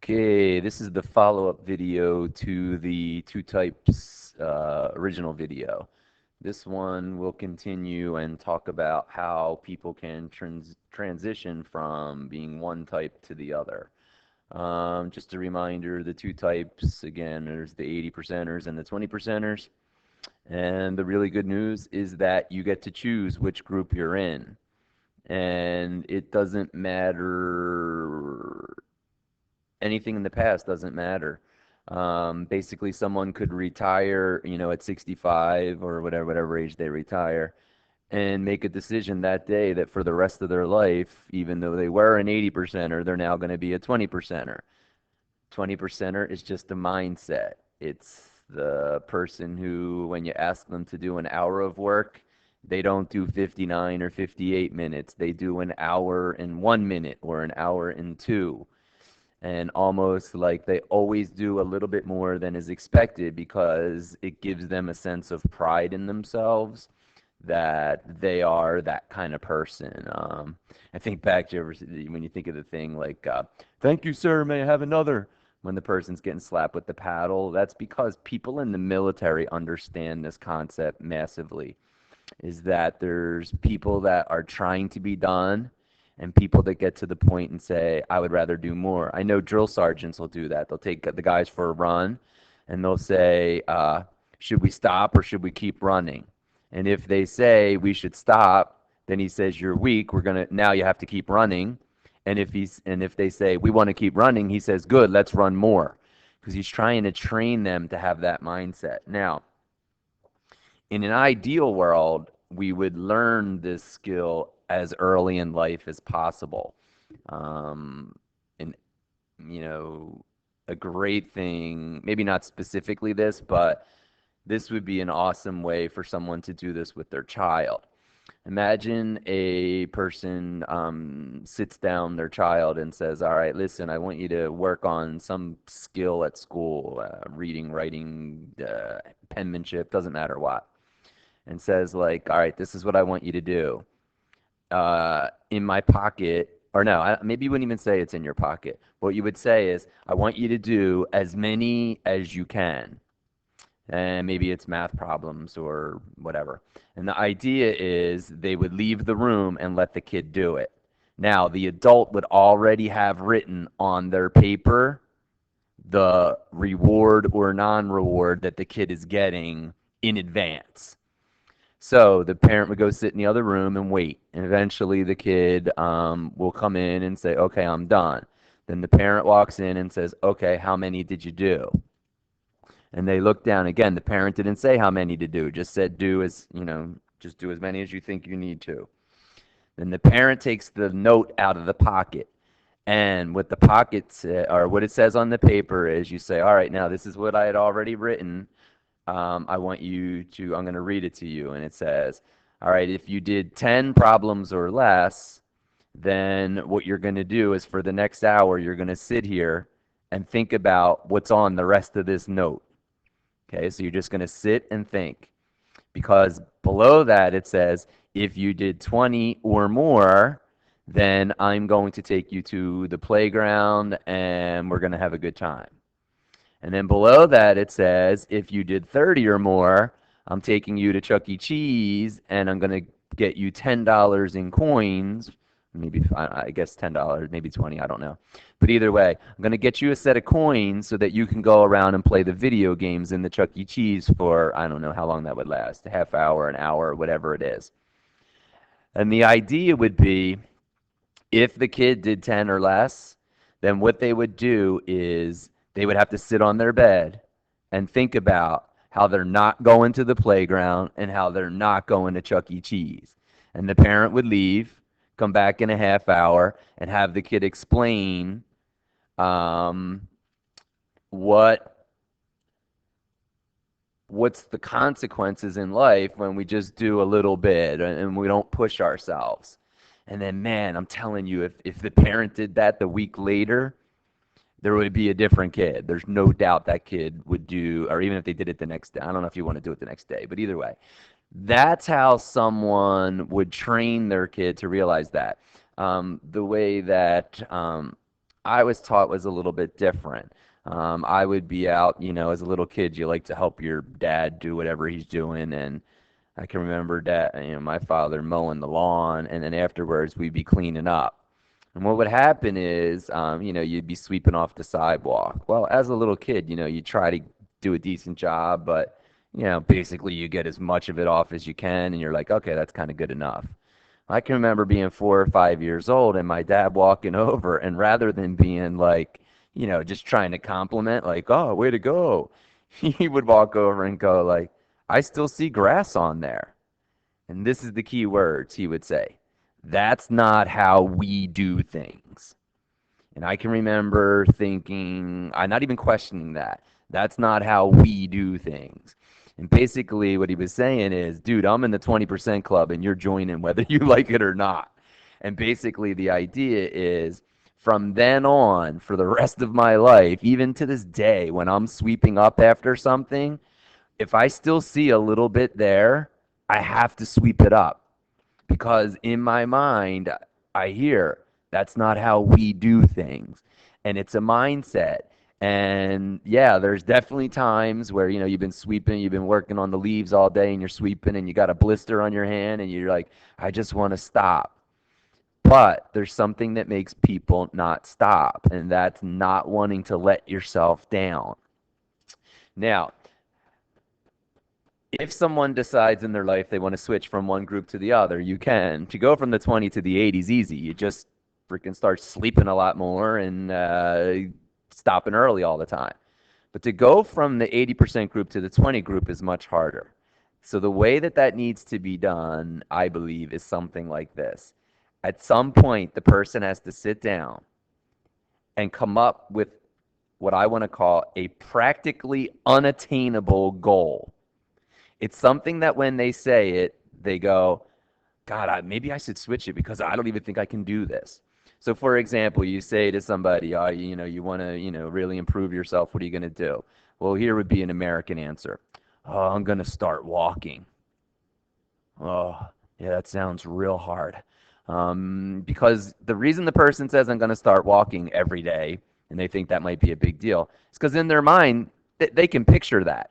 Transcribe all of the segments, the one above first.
Okay, this is the follow-up video to the two types original video. This one will continue and talk about how people can transition from being one type to the other. Just a reminder, the two types, again, there's the 80 percenters and the 20 percenters. And the really good news is that you get to choose which group you're in. And it doesn't matter, anything in the past doesn't matter. Basically, someone could retire, at 65 or whatever age they retire, and make a decision that day that for the rest of their life, even though they were an 80 percenter, they're now going to be a 20 percenter. 20 percenter is just a mindset. It's the person who, when you ask them to do an hour of work, they don't do 59 or 58 minutes. They do an hour in 1 minute or an hour in two, and almost like they always do a little bit more than is expected because it gives them a sense of pride in themselves that they are that kind of person. I think back to when you think of the thing like, thank you, sir, may I have another? When the person's getting slapped with the paddle, that's because people in the military understand this concept massively, is that there's people that are trying to be done and people that get to the point and say, I would rather do more. I know drill sergeants will do that. They'll take the guys for a run and they'll say, should we stop or should we keep running? And if they say we should stop, then he says, you're weak. Now you have to keep running. And if they say we want to keep running, he says, good, let's run more. Because he's trying to train them to have that mindset. Now, in an ideal world, we would learn this skill as early in life as possible. And, a great thing, maybe not specifically this, but this would be an awesome way for someone to do this with their child. Imagine a person sits down their child and says, all right, listen, I want you to work on some skill at school, reading, writing, penmanship, doesn't matter what, and says like, all right, this is what I want you to do. In my pocket, or no, maybe you wouldn't even say it's in your pocket. What you would say is, I want you to do as many as you can. And maybe it's math problems or whatever. And the idea is they would leave the room and let the kid do it. Now, the adult would already have written on their paper the reward or non-reward that the kid is getting in advance. So the parent would go sit in the other room and wait. And eventually the kid will come in and say, okay, I'm done. Then the parent walks in and says, okay, how many did you do? And they look down. Again, the parent didn't say how many to do, just said just do as many as you think you need to. Then the parent takes the note out of the pocket. And what the pocket or what it says on the paper is, you say, all right, now this is what I had already written. I'm going to read it to you. And it says, all right, if you did 10 problems or less, then what you're going to do is for the next hour, you're going to sit here and think about what's on the rest of this note. Okay, so you're just going to sit and think. Because below that it says, if you did 20 or more, then I'm going to take you to the playground and we're going to have a good time. And then below that it says, if you did 30 or more, I'm taking you to Chuck E. Cheese and I'm going to get you $10 in coins. Maybe, I guess $10, maybe 20, I don't know. But either way, I'm going to get you a set of coins so that you can go around and play the video games in the Chuck E. Cheese for, I don't know how long that would last, a half hour, an hour, whatever it is. And the idea would be, if the kid did 10 or less, then what they would do is they would have to sit on their bed and think about how they're not going to the playground and how they're not going to Chuck E. Cheese. And the parent would leave, come back in a half hour, and have the kid explain what's the consequences in life when we just do a little bit and we don't push ourselves. And then, man, I'm telling you, if the parent did that the week later, there would be a different kid. There's no doubt that kid would do, or even if they did it the next day. I don't know if you want to do it the next day, but either way, that's how someone would train their kid to realize that. The way that I was taught was a little bit different. I would be out, as a little kid, you like to help your dad do whatever he's doing, and I can remember that, my father mowing the lawn, and then afterwards we'd be cleaning up. And what would happen is, you'd be sweeping off the sidewalk. Well, as a little kid, you try to do a decent job, but, basically you get as much of it off as you can, and you're like, okay, that's kind of good enough. I can remember being 4 or 5 years old and my dad walking over, and rather than being like, just trying to compliment, like, oh, way to go, he would walk over and go, like, I still see grass on there. And this is the key words he would say. That's not how we do things. And I can remember thinking, I'm not even questioning that. That's not how we do things. And basically, what he was saying is, dude, I'm in the 20% club and you're joining whether you like it or not. And basically, the idea is from then on, for the rest of my life, even to this day, when I'm sweeping up after something, if I still see a little bit there, I have to sweep it up because in my mind, I hear that's not how we do things. And it's a mindset. And yeah, there's definitely times where, you've been sweeping, you've been working on the leaves all day and you're sweeping and you got a blister on your hand and you're like, I just want to stop. But there's something that makes people not stop, and that's not wanting to let yourself down. Now, if someone decides in their life they want to switch from one group to the other, you can. To go from the 20 to the 80 is easy. You just freaking start sleeping a lot more and stopping early all the time. But to go from the 80% group to the 20 group is much harder. So the way that that needs to be done, I believe, is something like this. At some point, the person has to sit down and come up with what I want to call a practically unattainable goal. It's something that when they say it, they go, God, maybe I should switch it because I don't even think I can do this. So, for example, you say to somebody, oh, you want to, really improve yourself. What are you going to do? Well, here would be an American answer. Oh, I'm going to start walking. Oh, yeah, that sounds real hard. Because the reason the person says I'm going to start walking every day, and they think that might be a big deal, is because in their mind, they can picture that.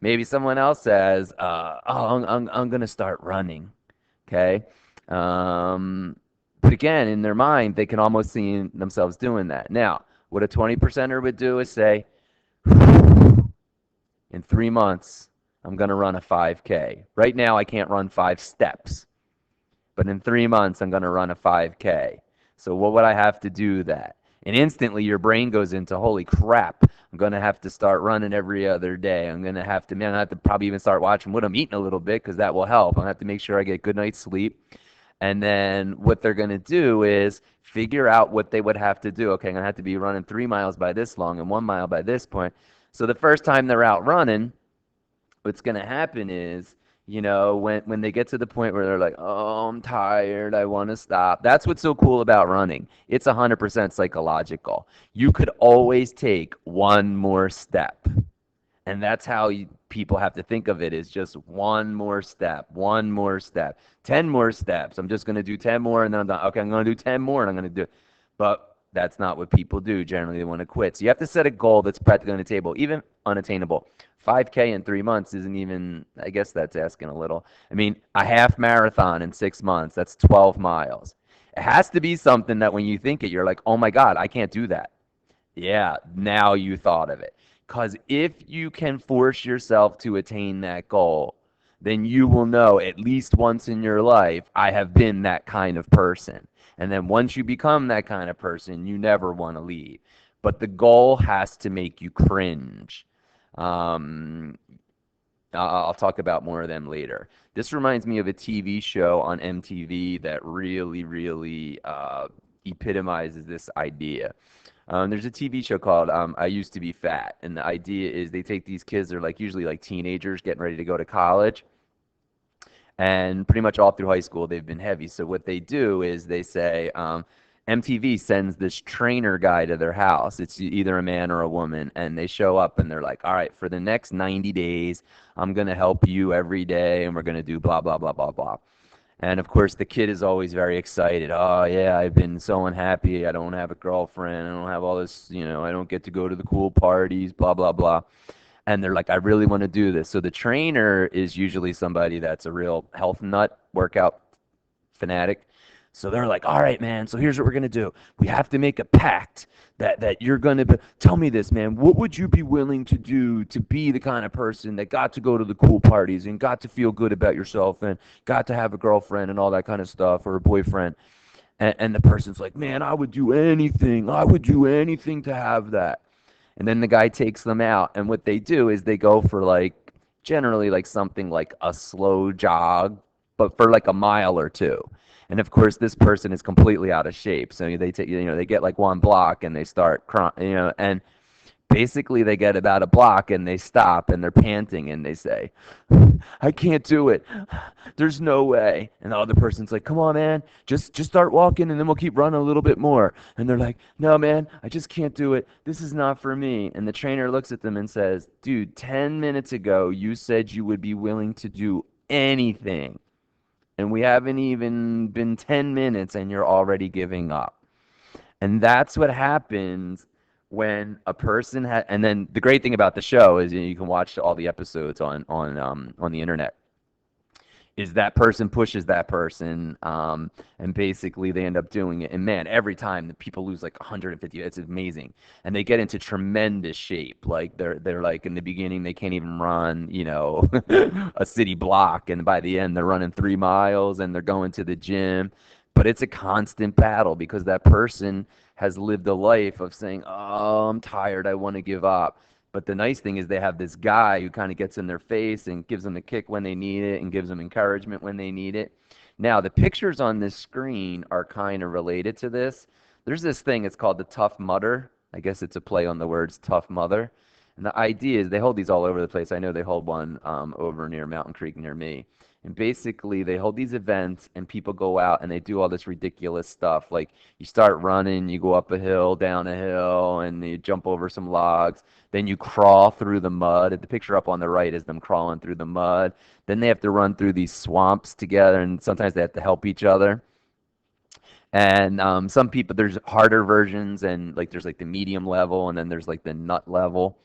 Maybe someone else says, oh, I'm going to start running. Okay. But again, in their mind, they can almost see themselves doing that. Now, what a 20%er would do is say, in 3 months, I'm going to run a 5K. Right now, I can't run 5 steps. But in 3 months, I'm going to run a 5K. So what would I have to do that? And instantly your brain goes into, holy crap, I'm going to have to start running every other day. I'm going to have to, man, I have to probably even start watching what I'm eating a little bit because that will help. I'm going to have to make sure I get a good night's sleep. And then what they're going to do is figure out what they would have to do. Okay, I'm going to have to be running 3 miles by this long and 1 mile by this point. So the first time they're out running, what's going to happen is, when they get to the point where they're like, oh, I'm tired, I want to stop. That's what's so cool about running. It's 100% psychological. You could always take one more step. And that's how people have to think of it, is just one more step, 10 more steps. I'm just going to do 10 more and then I'm done. Okay, I'm going to do 10 more and I'm going to do it. But that's not what people do. Generally, they want to quit. So you have to set a goal that's practically on the table, even unattainable. 5K in 3 months isn't even, I guess that's asking a little. I mean, a half marathon in 6 months, that's 12 miles. It has to be something that when you think it, you're like, oh my God, I can't do that. Yeah, now you thought of it. Because if you can force yourself to attain that goal, then you will know at least once in your life, I have been that kind of person. And then once you become that kind of person, you never want to leave. But the goal has to make you cringe. Um, I'll talk about more of them later. This reminds me of a TV show on MTV that really, really epitomizes this idea. There's a TV show called I Used to Be Fat, and the idea is they take these kids, they're like usually like teenagers getting ready to go to college, and pretty much all through high school they've been heavy. So what they do is they say, MTV sends this trainer guy to their house. It's either a man or a woman, and they show up and they're like, all right, for the next 90 days, I'm going to help you every day, and we're going to do blah, blah, blah, blah, blah. And of course, the kid is always very excited. Oh, yeah, I've been so unhappy. I don't have a girlfriend. I don't have all this, I don't get to go to the cool parties, blah, blah, blah. And they're like, I really want to do this. So the trainer is usually somebody that's a real health nut, workout fanatic. So they're like, all right, man. So here's what we're gonna do. We have to make a pact that you're gonna tell me this, man. What would you be willing to do to be the kind of person that got to go to the cool parties and got to feel good about yourself and got to have a girlfriend and all that kind of stuff or a boyfriend? And the person's like, man, I would do anything. I would do anything to have that. And then the guy takes them out, and what they do is they go for like generally like something like a slow jog, but for like a mile or two. And of course, this person is completely out of shape. So they take, they get like one block and they start crying, and basically they get about a block and they stop and they're panting and they say, I can't do it. There's no way. And the other person's like, come on, man, just start walking and then we'll keep running a little bit more. And they're like, no, man, I just can't do it. This is not for me. And the trainer looks at them and says, dude, 10 minutes ago you said you would be willing to do anything. And we haven't even been 10 minutes and you're already giving up. And that's what happens when a person has. And then the great thing about the show is you can watch all the episodes on the internet. Is that person pushes that person, and basically they end up doing it. And man, every time the people lose like 150, it's amazing, and they get into tremendous shape. Like they're like in the beginning they can't even run, a city block, and by the end they're running 3 miles and they're going to the gym. But it's a constant battle because that person has lived a life of saying, "Oh, I'm tired. I want to give up." But the nice thing is they have this guy who kind of gets in their face and gives them a kick when they need it and gives them encouragement when they need it. Now, the pictures on this screen are kind of related to this. There's this thing, it's called the Tough Mudder. I guess it's a play on the words Tough Mother. And the idea is they hold these all over the place. I know they hold one over near Mountain Creek near me. And basically, they hold these events, and people go out and they do all this ridiculous stuff. Like you start running, you go up a hill, down a hill, and you jump over some logs. Then you crawl through the mud. The picture up on the right is them crawling through the mud. Then they have to run through these swamps together, and sometimes they have to help each other. And some people, there's harder versions, and like there's like the medium level, and then there's like the nut level.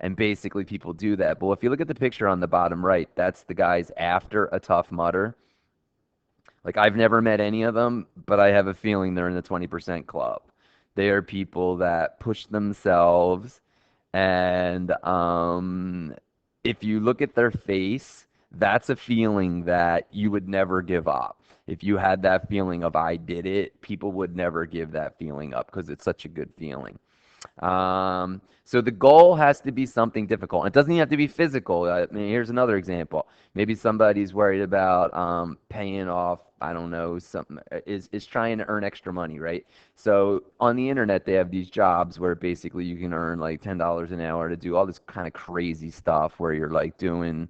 And basically, people do that. But if you look at the picture on the bottom right, that's the guys after a Tough Mudder. Like I've never met any of them, but I have a feeling they're in the 20% club. They are people that push themselves, and if you look at their face, that's a feeling that you would never give up. If you had that feeling of I did it, people would never give that feeling up because it's such a good feeling. So the goal has to be something difficult. It doesn't even have to be physical. I mean, here's another example. Maybe somebody's worried about paying off, I don't know, something is trying to earn extra money, right? So on the internet, they have these jobs where basically you can earn like $10 an hour to do all this kind of crazy stuff where you're like doing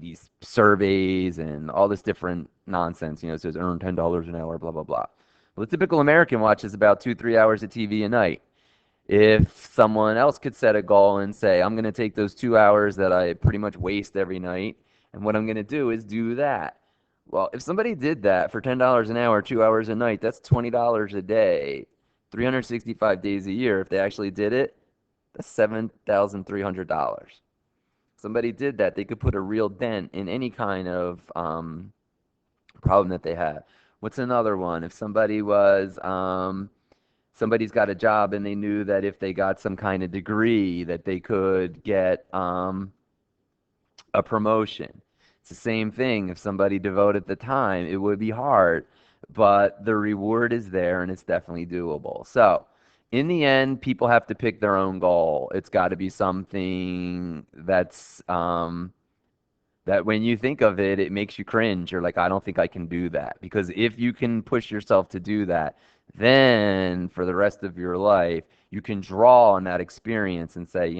these surveys and all this different nonsense. It says earn $10 an hour, blah, blah, blah. Well, the typical American watches about 2, 3 hours of TV a night. If someone else could set a goal and say, I'm going to take those 2 hours that I pretty much waste every night, and what I'm going to do is do that. Well, if somebody did that for $10 an hour, 2 hours a night, that's $20 a day, 365 days a year. If they actually did it, that's $7,300. Somebody did that, they could put a real dent in any kind of problem that they had. What's another one? If somebody's got a job and they knew that if they got some kind of degree that they could get a promotion. It's the same thing. If somebody devoted the time, it would be hard, but the reward is there and it's definitely doable. So, in the end, people have to pick their own goal. It's got to be something that when you think of it, it makes you cringe. You're like, I don't think I can do that. Because if you can push yourself to do that, then for the rest of your life, you can draw on that experience and say,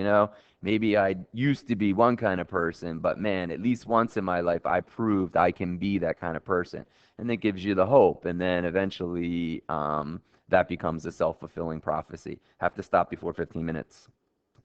maybe I used to be one kind of person, but man, at least once in my life, I proved I can be that kind of person. And it gives you the hope. And then eventually, that becomes a self-fulfilling prophecy. Have to stop before 15 minutes.